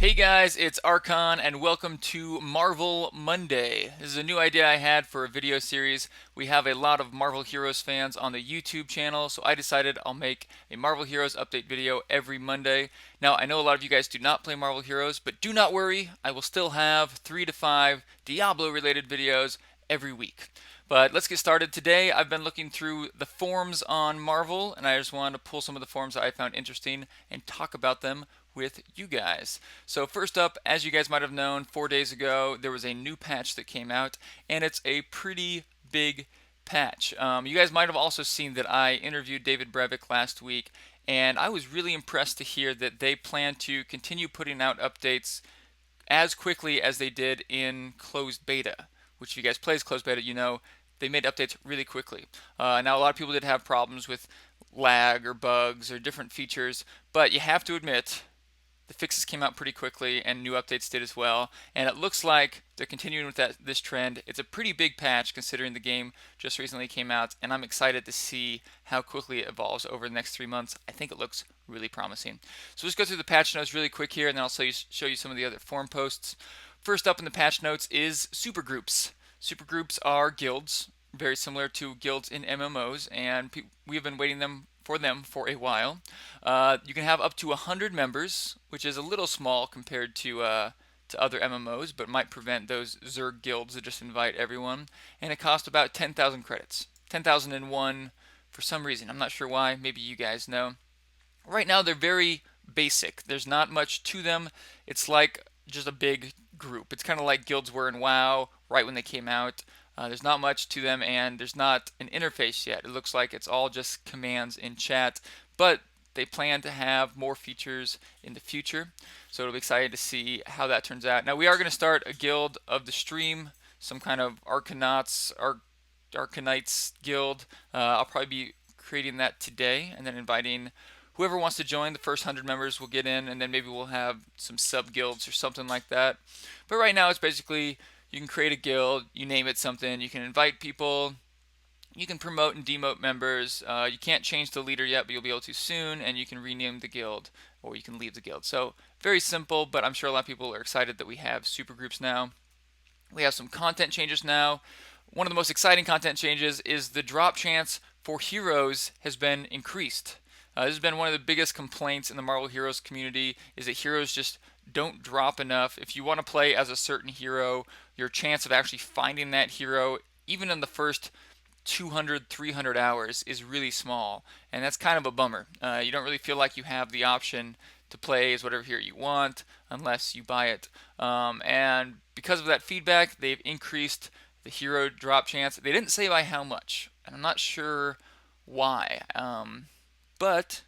Hey guys, it's Archon and welcome to Marvel Monday. This is a new idea I had for a video series. We have a lot of Marvel Heroes fans on the YouTube channel, so I decided I'll make a Marvel Heroes update video every Monday. Now, I know a lot of you guys do not play Marvel Heroes, but do not worry, I will still have 3 to 5 Diablo related videos every week. But let's get started. Today, I've been looking through the forums on Marvel, and I just wanted to pull some of the forums that I found interesting and talk about them with you guys. So first up, as you guys might have known, 4 days ago, there was a new patch that came out, and it's a pretty big patch. You guys might have also seen that I interviewed David Brevik last week, and I was really impressed to hear that they plan to continue putting out updates as quickly as they did in closed beta, which if you guys plays closed beta, you know they made updates really quickly. Now, a lot of people did have problems with lag or bugs or different features, but you have to admit the fixes came out pretty quickly and new updates did as well, and it looks like they're continuing with this trend. It's a pretty big patch considering the game just recently came out, and I'm excited to see how quickly it evolves over the next 3 months. I think it looks really promising. So let's go through the patch notes really quick here, and then I'll show you some of the other forum posts. First up in the patch notes is supergroups. Supergroups are guilds, very similar to guilds in MMOs, and we have been waiting for them for a while. You can have up to 100 members, which is a little small compared to other MMOs, but might prevent those Zerg guilds that just invite everyone. And it costs about 10,000 credits. 10,001 for some reason. I'm not sure why. Maybe you guys know. Right now, they're very basic. There's not much to them. It's like just a big group. It's kind of like guilds were in WoW right when they came out. There's not much to them, and there's not an interface yet. It looks like it's all just commands in chat, but they plan to have more features in the future, so it'll be exciting to see how that turns out. Now, we are going to start a guild of the stream, some kind of Arcanites guild. I'll probably be creating that today and then inviting whoever wants to join. The first 100 members will get in, and then maybe we'll have some sub guilds or something like that. But right now, it's basically you can create a guild, you name it something, you can invite people, you can promote and demote members. You can't change the leader yet, but you'll be able to soon, and you can rename the guild or you can leave the guild. So very simple, but I'm sure a lot of people are excited that we have supergroups now. We have some content changes now. One of the most exciting content changes is the drop chance for heroes has been increased. This has been one of the biggest complaints in the Marvel Heroes community is that heroes just don't drop enough. If you want to play as a certain hero, your chance of actually finding that hero, even in the first 200, 300 hours, is really small. And that's kind of a bummer. You don't really feel like you have the option to play as whatever hero you want unless you buy it. And because of that feedback, they've increased the hero drop chance. They didn't say by how much, and I'm not sure why. But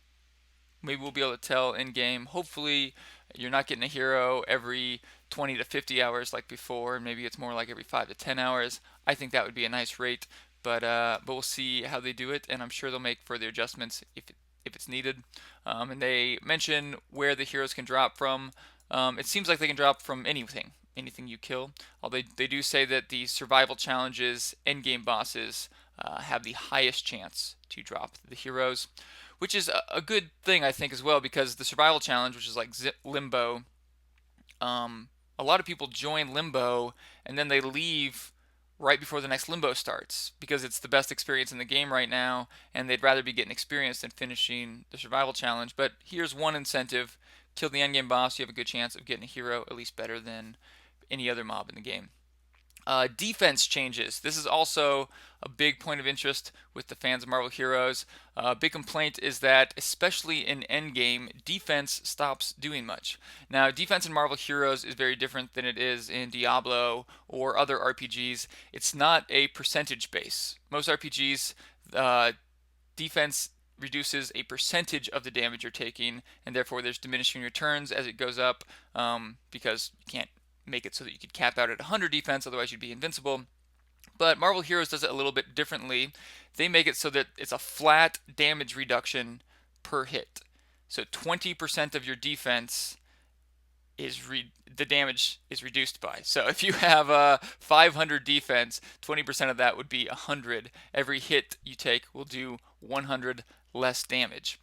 maybe we'll be able to tell in game. Hopefully, you're not getting a hero every 20 to 50 hours like before, and maybe it's more like every 5 to 10 hours. I think that would be a nice rate, but we'll see how they do it, and I'm sure they'll make further adjustments if it's needed. And they mention where the heroes can drop from. It seems like they can drop from anything you kill. Although they do say that the survival challenges, endgame bosses, have the highest chance to drop the heroes, which is a good thing I think as well because the survival challenge, which is like limbo, a lot of people join limbo and then they leave right before the next limbo starts because it's the best experience in the game right now and they'd rather be getting experience than finishing the survival challenge. But here's one incentive: kill the endgame boss, you have a good chance of getting a hero, at least better than any other mob in the game. Defense changes. This is also a big point of interest with the fans of Marvel Heroes. Big complaint is that, especially in Endgame, defense stops doing much. Now, defense in Marvel Heroes is very different than it is in Diablo or other RPGs. It's not a percentage base. Most RPGs, defense reduces a percentage of the damage you're taking, and therefore there's diminishing returns as it goes up because you can't make it so that you could cap out at 100 defense, otherwise you'd be invincible. But Marvel Heroes does it a little bit differently. They make it so that it's a flat damage reduction per hit. So 20% of your defense is the damage is reduced by. So if you have 500 defense, 20% of that would be 100. Every hit you take will do 100 less damage,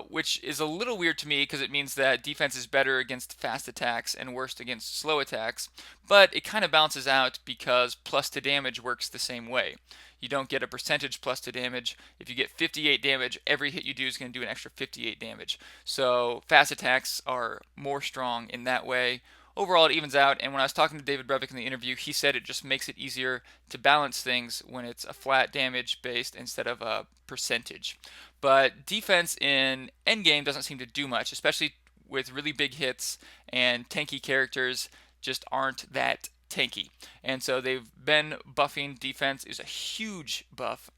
which is a little weird to me because it means that defense is better against fast attacks and worse against slow attacks, but it kind of balances out because plus to damage works the same way. You don't get a percentage plus to damage. If you get 58 damage, every hit you do is going to do an extra 58 damage. So fast attacks are more strong in that way. Overall, it evens out. And when I was talking to David Brevik in the interview, he said it just makes it easier to balance things when it's a flat damage based instead of a percentage. But defense in Endgame doesn't seem to do much, especially with really big hits, and tanky characters just aren't that tanky. And so they've been buffing defense is a huge buff.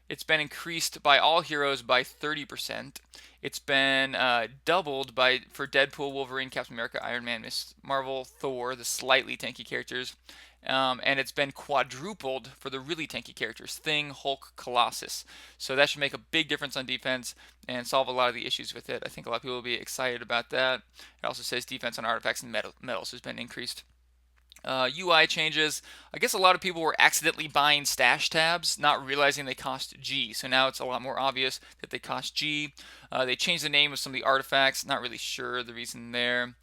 It's been increased by all heroes by 30%. It's been doubled by for Deadpool, Wolverine, Captain America, Iron Man, Miss Marvel, Thor, the slightly tanky characters. And it's been quadrupled for the really tanky characters, Thing, Hulk, Colossus. So that should make a big difference on defense and solve a lot of the issues with it. I think a lot of people will be excited about that. It also says defense on artifacts and metals has been increased. UI changes. I guess a lot of people were accidentally buying stash tabs, not realizing they cost G. So now it's a lot more obvious that they cost G. They changed the name of some of the artifacts. Not really sure the reason there.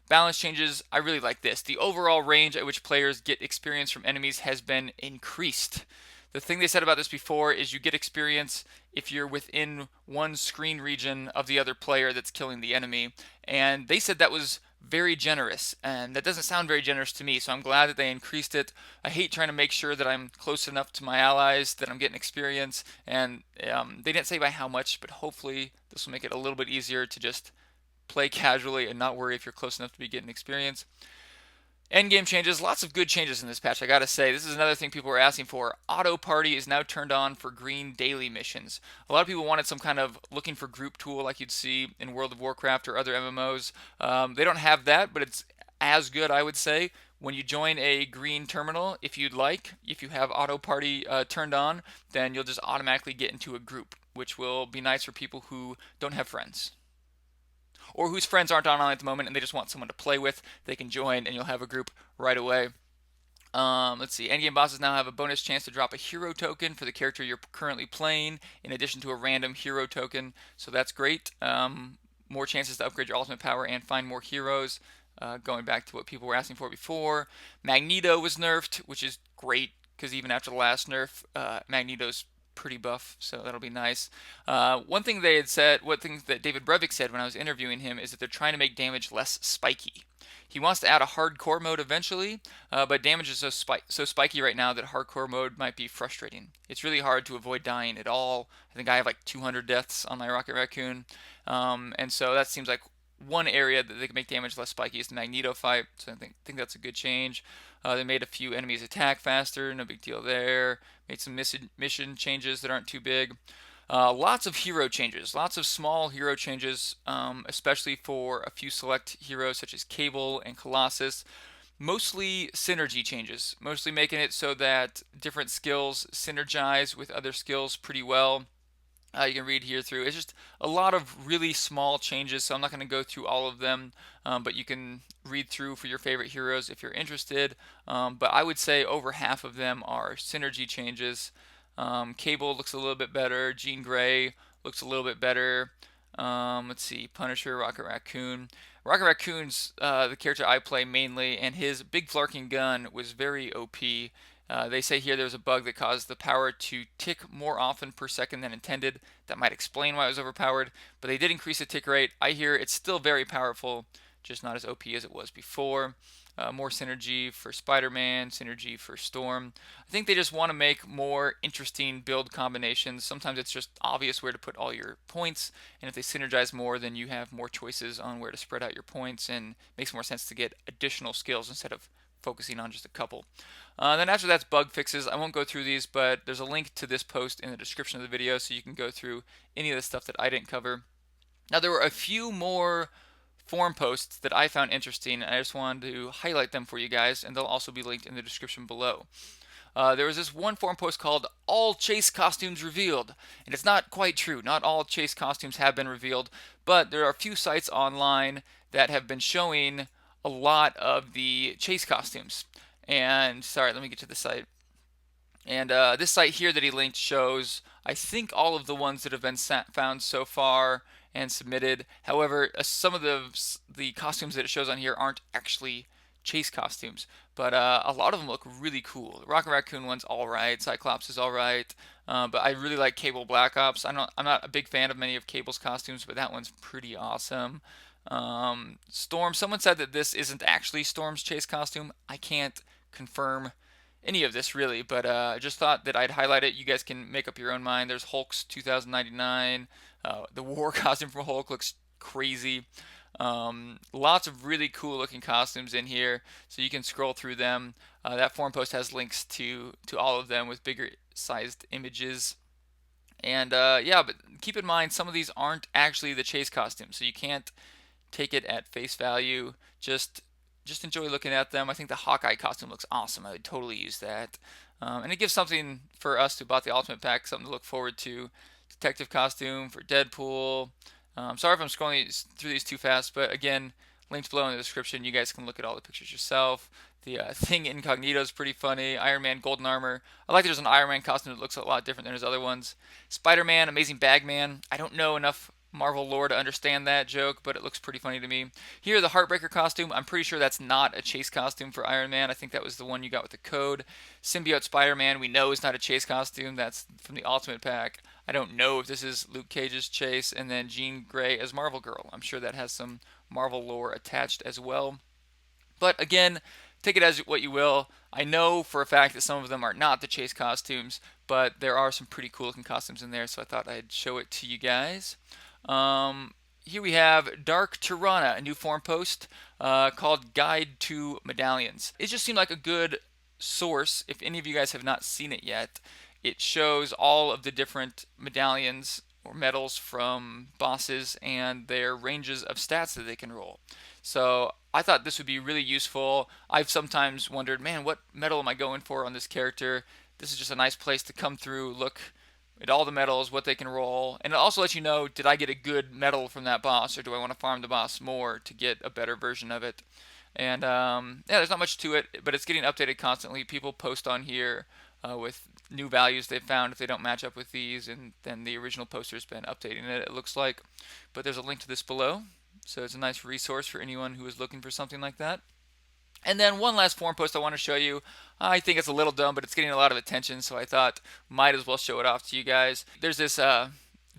Balance changes. I really like this. The overall range at which players get experience from enemies has been increased. The thing they said about this before is you get experience if you're within one screen region of the other player that's killing the enemy. And they said that was very generous, and that doesn't sound very generous to me, so I'm glad that they increased it. I hate trying to make sure that I'm close enough to my allies that I'm getting experience, and they didn't say by how much, but hopefully this will make it a little bit easier to just play casually and not worry if you're close enough to be getting experience. Endgame changes, lots of good changes in this patch, I gotta say. This is another thing people were asking for. Auto Party is now turned on for green daily missions. A lot of people wanted some kind of looking for group tool like you'd see in World of Warcraft or other MMOs. They don't have that, but it's as good, I would say. When you join a green terminal, if you'd like, if you have Auto Party turned on, then you'll just automatically get into a group, which will be nice for people who don't have friends or whose friends aren't online at the moment and they just want someone to play with. They can join and you'll have a group right away. Let's see. Endgame bosses now have a bonus chance to drop a hero token for the character you're currently playing, in addition to a random hero token. So that's great. More chances to upgrade your ultimate power and find more heroes. Going back to what people were asking for before. Magneto was nerfed, which is great because even after the last nerf, Magneto's pretty buff, so that'll be nice. One thing they had said, one thing that David Brevik said when I was interviewing him, is that they're trying to make damage less spiky. He wants to add a hardcore mode eventually, but damage is so spiky right now that hardcore mode might be frustrating. It's really hard to avoid dying at all. I think I have like 200 deaths on my Rocket Raccoon, and so that seems like one area that they can make damage less spiky is the Magneto fight, so I think that's a good change. They made a few enemies attack faster, no big deal there. Made some mission changes that aren't too big. Lots of hero changes, lots of small hero changes, especially for a few select heroes such as Cable and Colossus. Mostly synergy changes, mostly making it so that different skills synergize with other skills pretty well. You can read here through. It's just a lot of really small changes, so I'm not going to go through all of them, but you can read through for your favorite heroes if you're interested. But I would say over half of them are synergy changes. Cable looks a little bit better. Jean Grey looks a little bit better. Let's see, Punisher, Rocket Raccoon. Rocket Raccoon's the character I play mainly, and his big flarking gun was very OP. They say here there was a bug that caused the power to tick more often per second than intended. That might explain why it was overpowered, but they did increase the tick rate. I hear it's still very powerful, just not as OP as it was before. More synergy for Spider-Man, synergy for Storm. I think they just want to make more interesting build combinations. Sometimes it's just obvious where to put all your points, and if they synergize more, then you have more choices on where to spread out your points, and it makes more sense to get additional skills instead of focusing on just a couple. Then after that's bug fixes. I won't go through these, but there's a link to this post in the description of the video so you can go through any of the stuff that I didn't cover. Now there were a few more forum posts that I found interesting, and I just wanted to highlight them for you guys, and they'll also be linked in the description below. There was this one forum post called All Chase Costumes Revealed, and it's not quite true. Not all Chase costumes have been revealed, but there are a few sites online that have been showing a lot of the Chase costumes. And sorry, let me get to the site. And this site here that he linked shows, I think, all of the ones that have been found so far and submitted. However, some of the costumes that it shows on here aren't actually chase costumes, but a lot of them look really cool. The Rocket Raccoon one's all right. Cyclops is all right, but I really like Cable Black Ops. I'm not a big fan of many of Cable's costumes, but that one's pretty awesome. Storm. Someone said that this isn't actually Storm's chase costume. I can't confirm any of this really, but I just thought that I'd highlight it. You guys can make up your own mind. There's Hulk's 2099. The war costume from Hulk looks crazy. Lots of really cool looking costumes in here, so you can scroll through them. That forum post has links to all of them with bigger sized images. And yeah, but keep in mind some of these aren't actually the chase costumes, so you can't take it at face value. Just enjoy looking at them. I think the Hawkeye costume looks awesome. I would totally use that. And it gives something for us who bought the Ultimate Pack, something to look forward to. Detective costume for Deadpool. Sorry if I'm scrolling through these too fast, but again, links below in the description. You guys can look at all the pictures yourself. The Thing Incognito is pretty funny. Iron Man Golden Armor. I like there's an Iron Man costume that looks a lot different than his other ones. Spider-Man Amazing Bagman. I don't know enough Marvel lore to understand that joke, but it looks pretty funny to me. Here, the Heartbreaker costume. I'm pretty sure that's not a chase costume for Iron Man. I think that was the one you got with the code. Symbiote Spider-Man, we know is not a chase costume. That's from the Ultimate Pack. I don't know if this is Luke Cage's chase. And then Jean Grey as Marvel Girl. I'm sure that has some Marvel lore attached as well. But again, take it as what you will. I know for a fact that some of them are not the chase costumes, but there are some pretty cool looking costumes in there, so I thought I'd show it to you guys. Here we have Dark Tirana, a new forum post called Guide to Medallions. It just seemed like a good source if any of you guys have not seen it yet. It shows all of the different medallions or medals from bosses and their ranges of stats that they can roll. So I thought this would be really useful. I've sometimes wondered, man, what medal am I going for on this character? This is just a nice place to come through, look at all the medals, what they can roll, and it also lets you know, did I get a good medal from that boss, or do I want to farm the boss more to get a better version of it? And yeah, there's not much to it, but it's getting updated constantly. People post on here with new values they've found if they don't match up with these, and then the original poster's been updating it, it looks like. But there's a link to this below, so it's a nice resource for anyone who is looking for something like that. And then one last forum post I want to show you. I think it's a little dumb, but it's getting a lot of attention, so I thought might as well show it off to you guys. There's this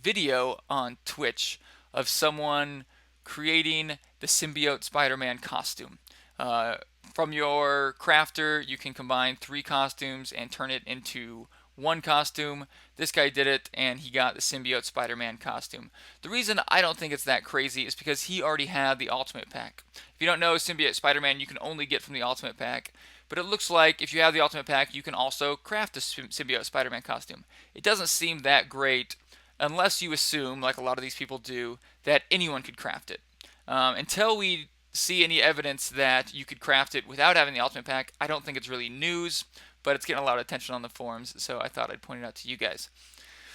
video on Twitch of someone creating the symbiote Spider-Man costume. From your crafter, you can combine 3 costumes and turn it into one costume. This guy did it, and he got the symbiote Spider-Man costume. The reason I don't think it's that crazy is because he already had the Ultimate Pack. If you don't know, symbiote Spider-Man you can only get from the Ultimate Pack, but it looks like if you have the Ultimate Pack, you can also craft a symbiote Spider-Man costume. It doesn't seem that great unless you assume, like a lot of these people do, that anyone could craft it. Until we see any evidence that you could craft it without having the Ultimate Pack, I don't think it's really news, but it's getting a lot of attention on the forums, so I thought I'd point it out to you guys.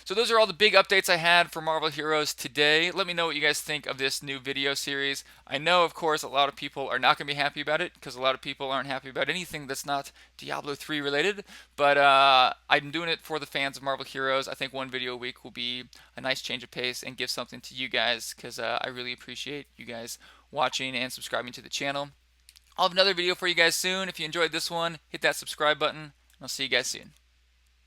So those are all the big updates I had for Marvel Heroes today. Let me know what you guys think of this new video series. I know, of course, a lot of people are not going to be happy about it, because a lot of people aren't happy about anything that's not Diablo 3 related, but I'm doing it for the fans of Marvel Heroes. I think one video a week will be a nice change of pace and give something to you guys, because I really appreciate you guys watching and subscribing to the channel. I'll have another video for you guys soon. If you enjoyed this one, hit that subscribe button, and I'll see you guys soon.